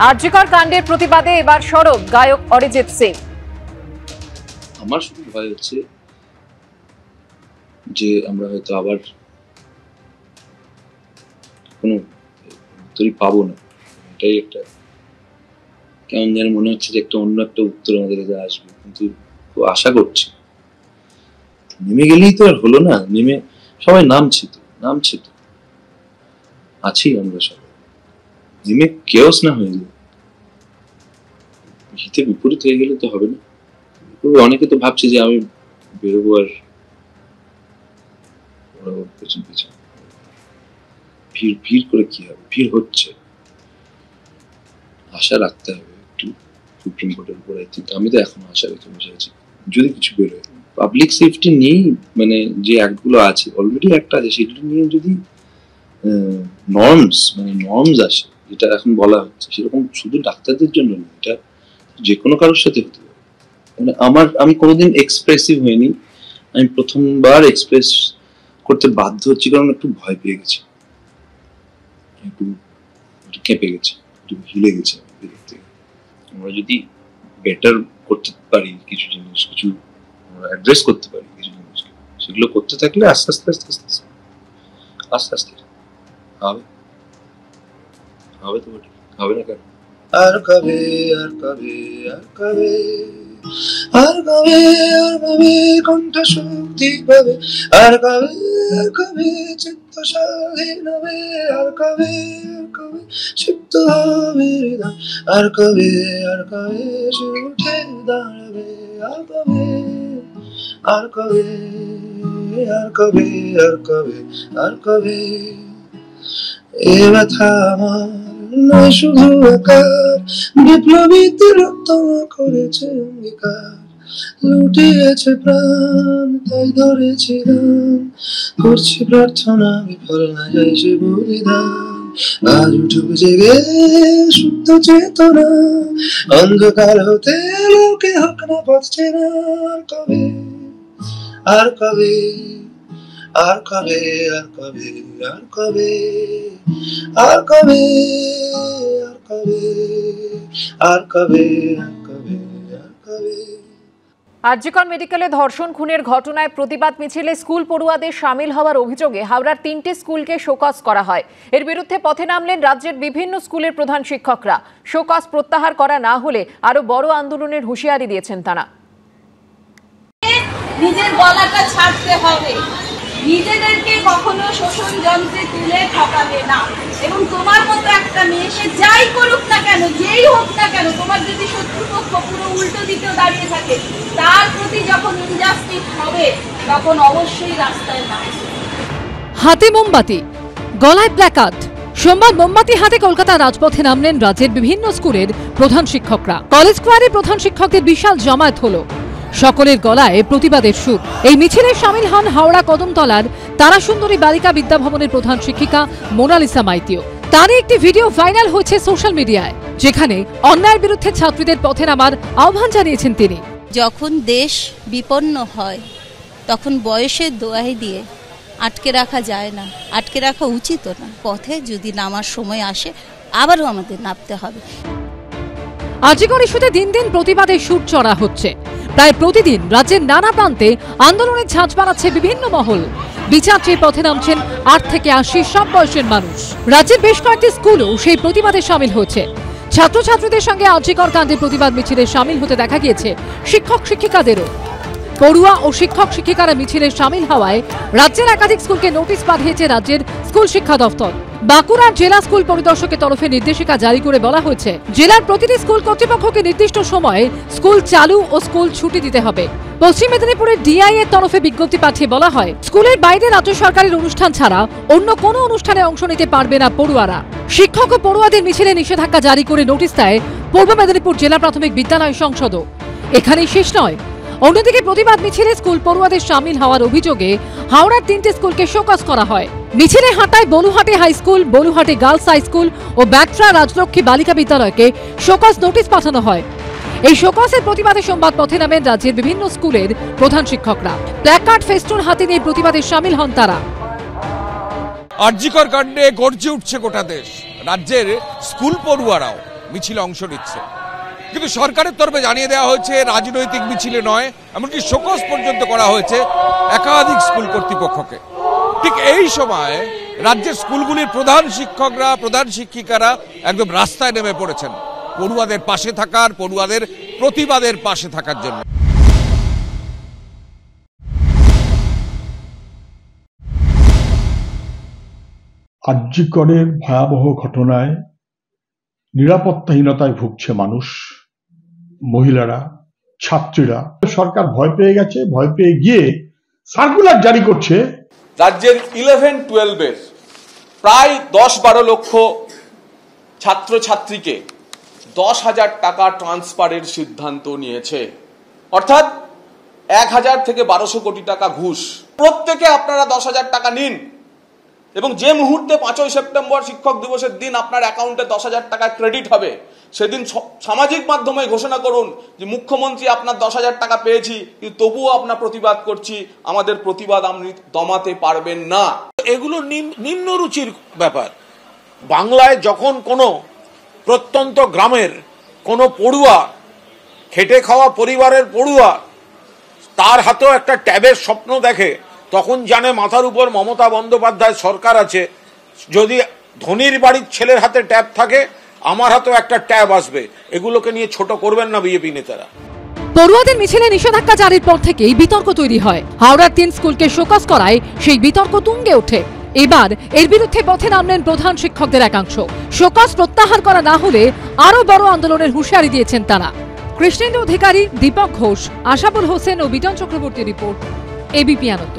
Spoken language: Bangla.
আরজিকর কাণ্ডের প্রতিবাদে এবার সরব গায়ক অরিজিৎ সিং। আমার শুধু ভয় হচ্ছে যে আমরা হয়তো আবার কোনো উত্তরই পাবো না। এটাই একটা কেমন যেন মনে হচ্ছে যে একটা অন্য একটা উত্তর আমাদের কাছে আসবে, কিন্তু খুব আশা করছি। নেমে গেলেই তো আর হলো না, নেমে সবাই নামছে তো আছি আমরা সবাই, নেমে কেওস না হয়ে যায়, হিতে বিপরীত হয়ে গেলে তো হবে না। অনেকে তো ভাবছে যে আমি বেরোবো আর পেছন পেছন ভিড় করে কি হবে, ভিড় হচ্ছে, আশা রাখতে হবে একটু সুপ্রিম কোর্টের উপর। আমি তো এখন আশা রেখে বসে আছি যদি কিছু বেরোয়। পাবলিক সেফটি নিয়েই মানে যে অ্যাক্টগুলো আছে, অলরেডি একটা আছে, সেগুলো নিয়ে যদি নর্মস আসে, যেটা এখন বলা হচ্ছে, সেরকম শুধু ডাক্তারদের জন্য না, এটা যে কোনো কারোর সাথে হতে পারে। মানে আমি কোনোদিন এক্সপ্রেসিভ হইনি, আমি প্রথমবার এক্সপ্রেস করতে বাধ্য হচ্ছি, কারণ একটু ভয় পেয়ে গেছি, একটু কেঁপে গেছি, একটু হিলে গেছি। আমরা যদি বেটার করতে পারি কিছু জিনিস, কিছু অ্যাড্রেস করতে পারি কিছু জিনিস, সেগুলো করতে থাকলে আস্তে আস্তে হবে তো বটে, হবে না কেন? আর কবে কণ্ঠ শক্তি পাবে, আর কবে চিত্ত স্বাধীন হবে, আর কবে চিত্ত হবে হৃদয়, আর কবে সে উঠে দাঁড়াবে, আর কবে এ ব্যথা আমার নয় শুধু একার, বিপ্লবীদের রক্ত করেছে অঙ্গীকার, লুটিয়েছে প্রাণ তাই ধরেছি গান, করছি প্রার্থনা বিফল না যায় সে বলিদান। আজ উঠুক জেগে শুদ্ধ চেতনা, অন্ধকার হতে লোকে হোক না পথ চেনা, আর কবে আরজিকর মেডিকেলে ধর্ষণ খুনের ঘটনায় প্রতিবাদ মিছিলে স্কুল পড়ুয়াদের সামিল হওয়ার অভিযোগে হাওড়ার 3টে স্কুলকে শোকজ করা হয়। এর বিরুদ্ধে পথে নামলেন রাজ্যের বিভিন্ন স্কুলের প্রধান শিক্ষকরা। শোকজ প্রত্যাহার করা না হলে আরো বড় আন্দোলনের হুঁশিয়ারি দিয়েছেন তারা। নিজের গলাটা ছাড়তে হবে, নিজেদেরকে কখনো শোষণ যন্ত্রে তুলে ঠকাবে না। এবং তোমার মতো একটা মেয়ে, সে যাই করুক না কেন, যেই হোক না কেন, তোমার যদি শত্রুপক্ষ পুরো উল্টো দিকেও দাঁড়িয়ে থাকে, তার প্রতি যখন ইনজাস্টিস হবে তখন অবশ্যই রাস্তায় নামবে। হাতে মোমবাতি, গলায় প্ল্যাকার্ড। সোমবার মোমবাতি হাতে কলকাতার রাজপথে নামলেন রাজ্যের বিভিন্ন স্কুলের প্রধান শিক্ষকরা। কলেজ স্কোয়ারে প্রধান শিক্ষকদের বিশাল জমায়েত হলো, সকলের গলায় প্রতিবাদের সুর। এই মিছিলে সামিল হন হাওড়া কদমতলার তারাসুন্দরী বালিকা বিদ্যাভবনের প্রধান শিক্ষিকা মোনালিসা মাইতিও। তারই একটি ভিডিও ভাইরাল হয়েছে সোশ্যাল মিডিয়ায়, যেখানে অন্যায়ের বিরুদ্ধে ছাত্রীদের পথে নামার আহ্বান জানিয়েছেন তিনি। যখন দেশ বিপন্ন হয় তখন বয়সের দোহাই দিয়ে আটকে রাখা যায় না, আটকে রাখা উচিত না। পথে যদি নামার সময় আসে আবারও আমাদের নামতে হবে। আরজিকর ইস্যুতে দিন দিন প্রতিবাদের সুর চড়া হচ্ছে। প্রায় প্রতিদিন রাজ্যের নানা প্রান্তে আন্দোলনের ঝাঁঝ বাড়াচ্ছে বিভিন্ন মহল। বিচার চেয়ে পথে নামছেন 8 থেকে 80 সব বয়সের মানুষ। রাজ্যের বেশ কয়েকটি স্কুলও সেই প্রতিবাদে সামিল হচ্ছে। ছাত্রছাত্রীদের সঙ্গে আরজিকর কাণ্ডের প্রতিবাদ মিছিলে সামিল হতে দেখা গিয়েছে শিক্ষক শিক্ষিকাদেরও। পড়ুয়া ও শিক্ষক শিক্ষিকারা মিছিলে সামিল হওয়ায় রাজ্যের একাধিক স্কুলকে নোটিশ পাঠিয়েছে রাজ্যের স্কুল শিক্ষা দফতর। বাঁকুড়ার জেলা স্কুল পরিদর্শকের তরফে নির্দেশিকা জারি করে বলা হয়েছে, জেলার প্রতিটি স্কুল কর্তৃপক্ষকে নির্দিষ্ট সময়ে স্কুল চালু ও স্কুল ছুটি দিতে হবে। পশ্চিম মেদিনীপুরের ডিআই এর তরফে বিজ্ঞপ্তি পাঠিয়ে বলা হয়, স্কুলের বাইরে রাজ্য সরকারের অনুষ্ঠান ছাড়া অন্য কোনো অনুষ্ঠানে অংশ নিতে পারবে না পড়ুয়ারা। শিক্ষক ও পড়ুয়াদের মিছিলে নিষেধাজ্ঞা জারি করে নোটিশ দেয় পূর্ব মেদিনীপুর জেলা প্রাথমিক বিদ্যালয় সংসদও। এখানেই শেষ নয়, অন্যদিকে প্রতিবাদ মিছিলে স্কুল পড়ুয়াদের সামিল হওয়ার অভিযোগে হাওড়ার 3টে স্কুলকে শোকজ করা হয়। মিছিলে হাঁটায় বলুহাটে হাই স্কুল, বলুহাটে গার্লস হাই স্কুল ও ব্যাকট্রা রাজলক্ষ্মী বালিকা বিদ্যালয়কে শোকজ নোটিশ পাঠানো হয়। এই শোকজের প্রতিবাদে সোমবার পথে নামেন রাজ্যের বিভিন্ন স্কুলের প্রধান শিক্ষকরা। প্ল্যাকার্ড ফেস্টুন হাতে নিয়ে প্রতিবাদে সামিল হন তারা। আরজিকর কাণ্ডে গর্জে উঠছে গোটা দেশ। রাজ্যের স্কুল পড়ুয়ারাও মিছিলে অংশ নিচ্ছে, কিন্তু সরকারের তরফে জানিয়ে দেওয়া হয়েছে রাজনৈতিক মিছিলে নয়, এমনকি শোকজ পর্যন্ত করা হয়েছে একাধিক স্কুল কর্তৃপক্ষকে। ঠিক এই সময় রাজ্যের স্কুলগুলির প্রধান শিক্ষকরা, প্রধান শিক্ষিকারা একদম রাস্তায় নেমে পড়েছেন পড়ুয়াদের পাশে থাকার, পড়ুয়াদের প্রতিবাদের পাশে থাকার জন্য। আর্যিকরের ভয়াবহ ঘটনায় নিরাপত্তাহীনতায় ভুগছে মানুষ, মহিলারা, ছাত্রীরা। সরকার ভয় পেয়ে গেছে, ভয় পেয়ে গিয়ে সার্কুলার জারি করছে। রাজ্যের 11-12 প্রায় 10-12 লক্ষ ছাত্রছাত্রীকে 10,000 টাকা ট্রান্সফারের সিদ্ধান্ত নিয়েছে, অর্থাৎ 1,000 থেকে 1200 কোটি টাকা ঘুষ। প্রত্যেকে আপনারা 10,000 টাকা নিন এবং যে মুহূর্তে 5ই সেপ্টেম্বর শিক্ষক দিবসের দিন আপনার অ্যাকাউন্টে 10,000 টাকা ক্রেডিট হবে, সেদিন সামাজিক মাধ্যমে ঘোষণা করুন যে মুখ্যমন্ত্রী আপনার 10,000 টাকা পেয়েছি, কিন্তু তবুও আপনার প্রতিবাদ করছি, আমাদের প্রতিবাদ আপনি দমাতে পারবেন না। এগুলো নিম্ন রুচির ব্যাপার। বাংলায় যখন কোনো প্রত্যন্ত গ্রামের কোনো পড়ুয়া, খেটে খাওয়া পরিবারের পড়ুয়া, তার হাতেও একটা ট্যাবের স্বপ্ন দেখে, তখন জানে মাথার উপর মমতা বন্দ্যোপাধ্যায় সরকার আছে। যদি ধনীর বাড়ির ছেলের হাতে ট্যাব থাকে, আমার হাতেও একটা ট্যাব আসবে। এগুলোকে নিয়ে ছোট করবেন না বিজেপি নেতারা। পড়ুয়াদের মিছিলে নিষেধাজ্ঞা জারির পর থেকেই বিতর্ক তৈরি হয়। হাওড়ার 3 স্কুলকে শোকজ করায় সেই বিতর্ক তুঙ্গে ওঠে। এবার এর বিরুদ্ধে পথে নামলেন প্রধান শিক্ষকদের একাংশ। শোকজ প্রত্যাহার করা না হলে আরো বড় আন্দোলনের হুঁশিয়ারি দিয়েছেন তারা। কৃষ্ণেন্দু অধিকারী, দীপক ঘোষ, আশাবুল হোসেন ও বিজন চক্রবর্তী রিপোর্ট, এবিপি আনন্দ।